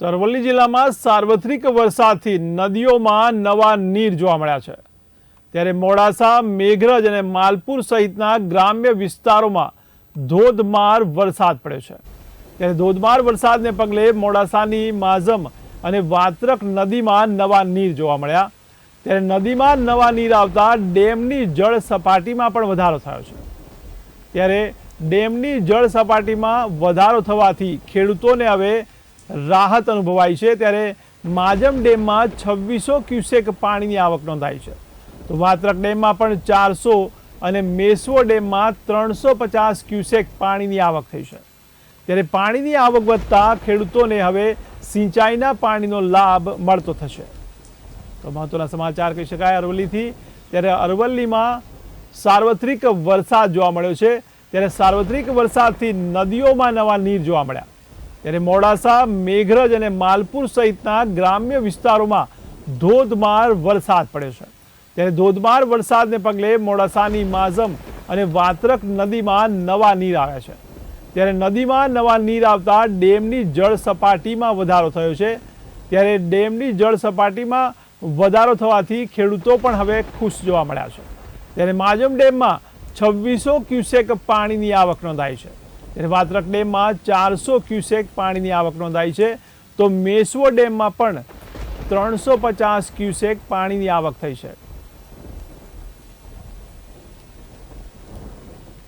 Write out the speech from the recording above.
તો અરવલ્લી જિલ્લામાં સાર્વત્રિક વરસાદથી નદીઓમાં નવા નીર જોવા મળ્યા છે। ત્યારે મોડાસા, મેઘરજ અને માલપુર સહિતના ગ્રામ્ય વિસ્તારોમાં ધોધમાર વરસાદ પડ્યો છે। ત્યારે ધોધમાર વરસાદને પગલે મોડાસાની માઝમ અને વાત્રક નદીમાં નવા નીર જોવા મળ્યા। ત્યારે નદીમાં નવા નીર આવતા ડેમની જળ સપાટીમાં પણ વધારો થયો છે। ત્યારે ડેમની જળ સપાટીમાં વધારો થવાથી ખેડૂતોને હવે રાહત અનુભવાઈ છે। ત્યારે માઝમ ડેમમાં 2600 ક્યુસેક પાણીની આવક નોંધાઈ છે, તો વાત્રક ડેમમાં પણ 400 અને મેશ્વો ડેમમાં 350 ક્યુસેક પાણીની આવક થઈ છે। ત્યારે પાણીની આવક વધતા ખેડૂતોને હવે સિંચાઈના પાણીનો લાભ મળતો થશે। તો મહત્વના સમાચાર કહી શકાય અરવલ્લીથી। ત્યારે અરવલ્લીમાં સાર્વત્રિક વરસાદ જોવા મળ્યો છે। ત્યારે સાર્વત્રિક વરસાદથી નદીઓમાં નવા નીર જોવા મળ્યા। ત્યારે મોડાસા, મેઘરજ અને માલપુર સહિતના ગ્રામ્ય વિસ્તારોમાં ધોધમાર વરસાદ પડ્યો છે। ત્યારે ધોધમાર વરસાદને પગલે મોડાસાની માઝમ અને વાત્રક નદીમાં નવા નીર આવ્યા છે। ત્યારે નદીમાં નવા નીર આવતા ડેમની જળ સપાટીમાં વધારો થયો છે। ત્યારે ડેમની જળ સપાટીમાં વધારો થવાથી ખેડૂતો પણ હવે ખુશ જોવા મળ્યા છે। ત્યારે માઝમ ડેમમાં 2600 ક્યુસેક પાણીની આવક નોંધાઈ છે। ત્યારે વાત્રક ડેમમાં 400 ક્યુસેક પાણીની આવક નોંધાઈ છે, તો મેશ્વો ડેમમાં પણ 350 ક્યુસેક પાણીની આવક થઈ છે।